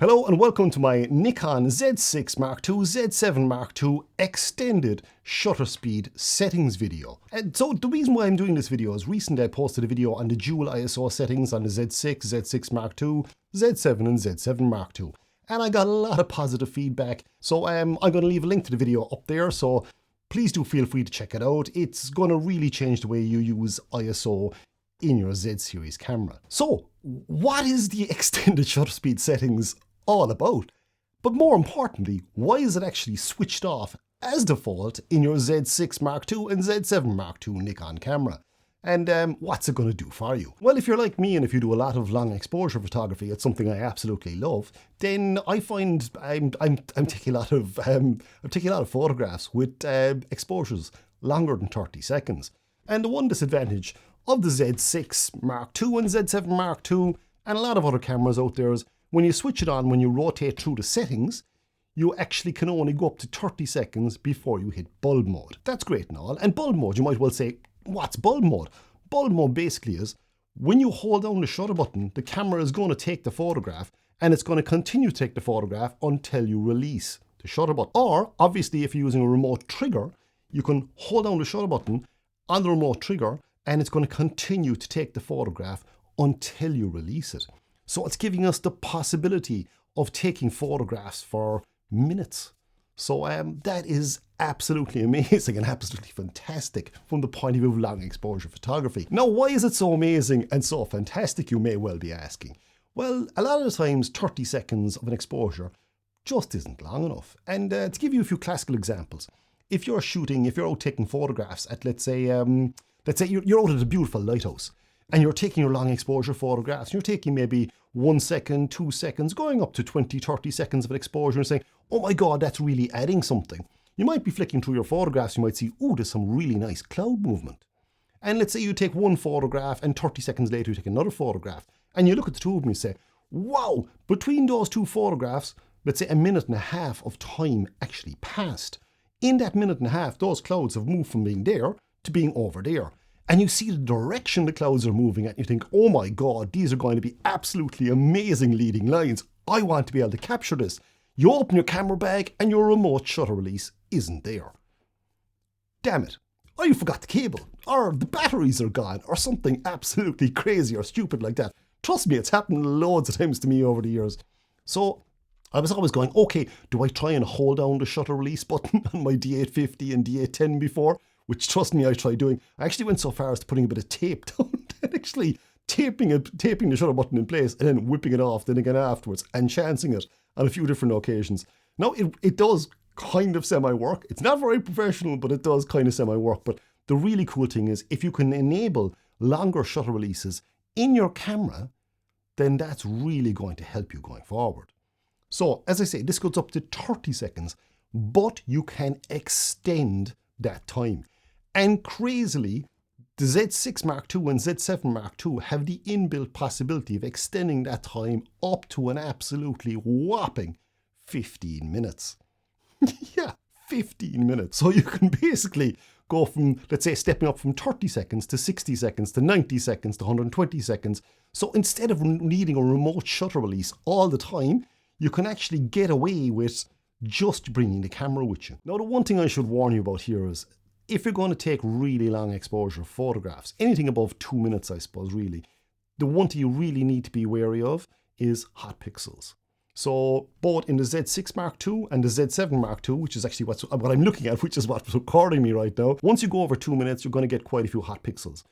Hello and welcome to my Nikon Z6 Mark II, Z7 Mark II extended shutter speed settings video. And so the reason why I'm doing this video is recently I posted a video on the dual ISO settings on the Z6, Z6 Mark II, Z7 and Z7 Mark II. And I got a lot of positive feedback. So I'm going to leave a link to the video up there. So please do feel free to check it out. It's going to really change the way you use ISO in your Z series camera. So what is the extended shutter speed settings all about? But more importantly, why is it actually switched off as default in your Z6 Mark II and Z7 Mark II Nikon camera? And what's it going to do for you? Well, if you're like me and if you do a lot of long exposure photography, it's something I absolutely love, then I find I'm taking a lot of photographs with exposures longer than 30 seconds. And the one disadvantage of the Z6 Mark II and Z7 Mark II and a lot of other cameras out there is when you switch it on, when you rotate through the settings, you actually can only go up to 30 seconds before you hit bulb mode. That's great and all. And bulb mode, you might well say, what's bulb mode? Bulb mode basically is when you hold down the shutter button, the camera is going to take the photograph and it's going to continue to take the photograph until you release the shutter button. Or obviously if you're using a remote trigger, you can hold down the shutter button on the remote trigger and it's going to continue to take the photograph until you release it. So it's giving us the possibility of taking photographs for minutes. So that is absolutely amazing and absolutely fantastic from the point of view of long exposure photography. Now, why is it so amazing and so fantastic, you may well be asking? Well, a lot of the times 30 seconds of an exposure just isn't long enough. And to give you a few classical examples, if you're out taking photographs at, let's say you're out at a beautiful lighthouse and you're taking your long exposure photographs, you're taking maybe 1 second, 2 seconds, going up to 20, 30 seconds of an exposure and saying, oh my God, that's really adding something. You might be flicking through your photographs, you might see, oh, there's some really nice cloud movement. And let's say you take one photograph and 30 seconds later you take another photograph and you look at the two of them and you say, wow, between those two photographs, let's say 1.5 minutes of time actually passed. In that 1.5 minutes, those clouds have moved from being there to being over there. And you see the direction the clouds are moving at, and you think, oh my God, these are going to be absolutely amazing leading lines. I want to be able to capture this. You open your camera bag and your remote shutter release isn't there. Damn it, I forgot the cable, or the batteries are gone, or something absolutely crazy or stupid like that. Trust me, it's happened loads of times to me over the years. So I was always going, okay, do I try and hold down the shutter release button on my D850 and D810 before? Which, trust me, I tried doing. I actually went so far as to putting a bit of tape down and actually taping the shutter button in place and then whipping it off then again afterwards and chancing it on a few different occasions. Now, it does kind of semi-work. It's not very professional, but it does kind of semi-work. But the really cool thing is if you can enable longer shutter releases in your camera, then that's really going to help you going forward. So, as I say, this goes up to 30 seconds, but you can extend that time. And crazily, the Z6 Mark II and Z7 Mark II have the inbuilt possibility of extending that time up to an absolutely whopping 15 minutes. Yeah, 15 minutes. So you can basically go from, let's say, stepping up from 30 seconds to 60 seconds to 90 seconds to 120 seconds. So instead of needing a remote shutter release all the time, you can actually get away with just bringing the camera with you. Now, the one thing I should warn you about here is if you're going to take really long exposure photographs, anything above 2 minutes, I suppose, really, the one thing you really need to be wary of is hot pixels. So both in the Z6 Mark II and the Z7 Mark II, which is actually what I'm looking at, which is what's recording me right now, once you go over 2 minutes, you're going to get quite a few hot pixels.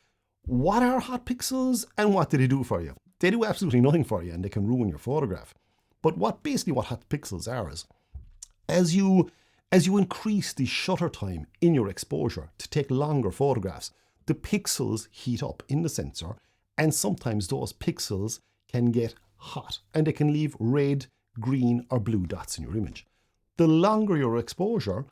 What are hot pixels and what do they do for you? They do absolutely nothing for you and they can ruin your photograph. But what hot pixels are is, as you increase the shutter time in your exposure to take longer photographs, the pixels heat up in the sensor, and sometimes those pixels can get hot and they can leave red, green, or blue dots in your image. The longer your exposure,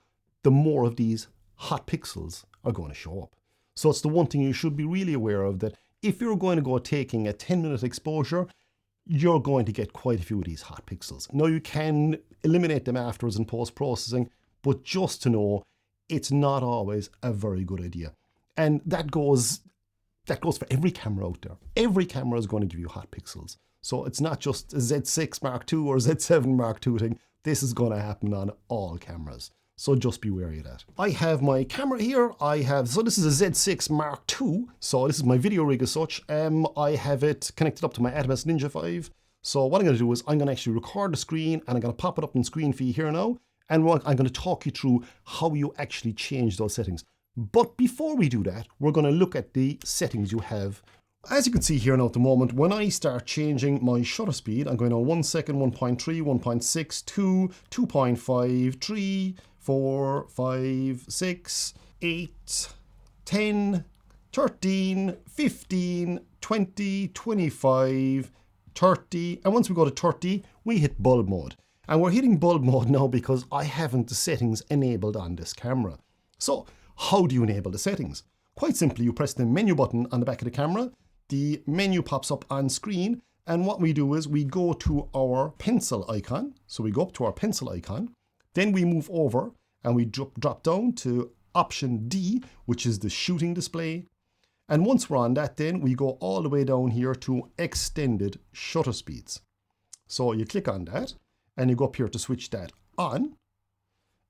the more of these hot pixels are going to show up. So it's the one thing you should be really aware of, that if you're going to go taking a 10-minute exposure, you're going to get quite a few of these hot pixels. Now, you can eliminate them afterwards in post-processing, but just to know, it's not always a very good idea. And that goes for every camera out there. Every camera is going to give you hot pixels. So it's not just a Z6 Mark II or Z7 Mark II thing. This is going to happen on all cameras. So just be wary of that. I have my camera here. So this is a Z6 Mark II. So this is my video rig as such. I have it connected up to my Atomos Ninja 5. So what I'm going to do is I'm going to actually record the screen and I'm going to pop it up on screen for you here now. And I'm going to talk you through how you actually change those settings. But before we do that, we're going to look at the settings you have. As you can see here now at the moment, when I start changing my shutter speed, I'm going on 1 second, 1.3, 1.6, 2, 2.5, 3, 4, 5, 6, 8, 10, 13, 15, 20, 25, 30. And once we go to 30, we hit bulb mode. And we're hitting bulb mode now because I haven't the settings enabled on this camera. So how do you enable the settings? Quite simply, you press the menu button on the back of the camera. The menu pops up on screen. And what we do is we go to our pencil icon. So we go up to our pencil icon. Then we move over and we drop down to option D, which is the shooting display. And once we're on that, then we go all the way down here to extended shutter speeds. So you click on that and you go up here to switch that on.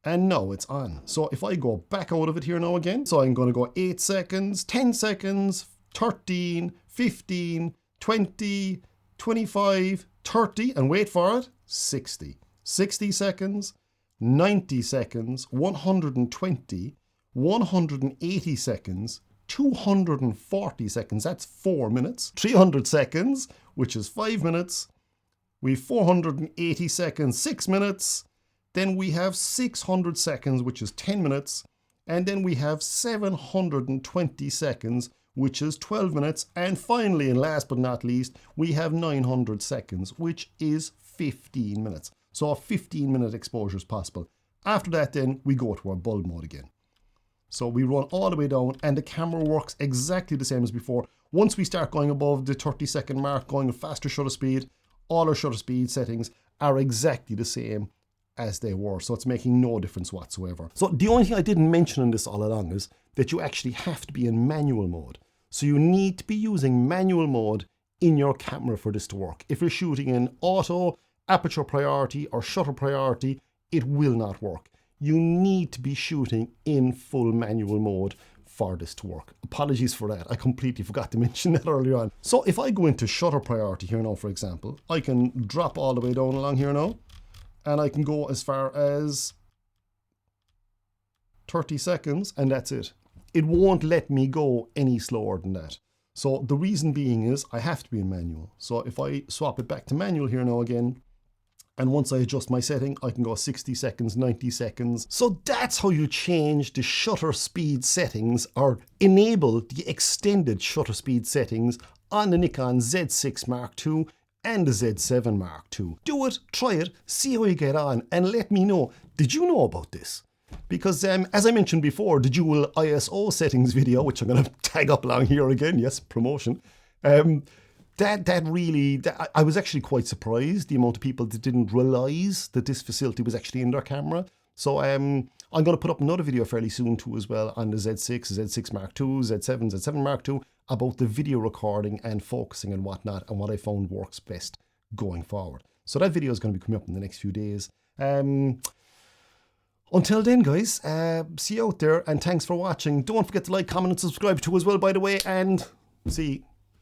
And now it's on. So if I go back out of it here now again, so I'm going to go 8 seconds, 10 seconds, 13, 15, 20, 25, 30, and wait for it, 60. 60 seconds, 90 seconds, 120, 180 seconds, 240 seconds, that's 4 minutes, 300 seconds, which is 5 minutes, we've 480 seconds, 6 minutes, then we have 600 seconds, which is 10 minutes, and then we have 720 seconds, which is 12 minutes, and finally, and last but not least, we have 900 seconds, which is 15 minutes. So a 15-minute exposure is possible. After that, then, we go to our bulb mode again. So we run all the way down, and the camera works exactly the same as before. Once we start going above the 30-second mark, going at faster shutter speed, all our shutter speed settings are exactly the same as they were. So it's making no difference whatsoever. So the only thing I didn't mention in this all along is that you actually have to be in manual mode. So you need to be using manual mode in your camera for this to work. If you're shooting in auto, aperture priority, or shutter priority, it will not work. You need to be shooting in full manual mode for this to work. Apologies for that. I completely forgot to mention that earlier on. So if I go into shutter priority here now, for example, I can drop all the way down along here now, and I can go as far as 30 seconds, and that's it. It won't let me go any slower than that. So the reason being is I have to be in manual. So if I swap it back to manual here now again, and once I adjust my setting, I can go 60 seconds, 90 seconds. So that's how you change the shutter speed settings or enable the extended shutter speed settings on the Nikon Z6 Mark II and the Z7 Mark II. Do it, try it, see how you get on, and let me know. Did you know about this? Because as I mentioned before, the dual ISO settings video, which I'm going to tag up along here again, yes, promotion, I was actually quite surprised the amount of people that didn't realize that this facility was actually in their camera. So I'm going to put up another video fairly soon too as well on the Z6, Z6 Mark II, Z7, Z7 Mark II about the video recording and focusing and whatnot and what I found works best going forward. So that video is going to be coming up in the next few days. Until then, guys, see you out there and thanks for watching. Don't forget to like, comment and subscribe too as well, by the way, and see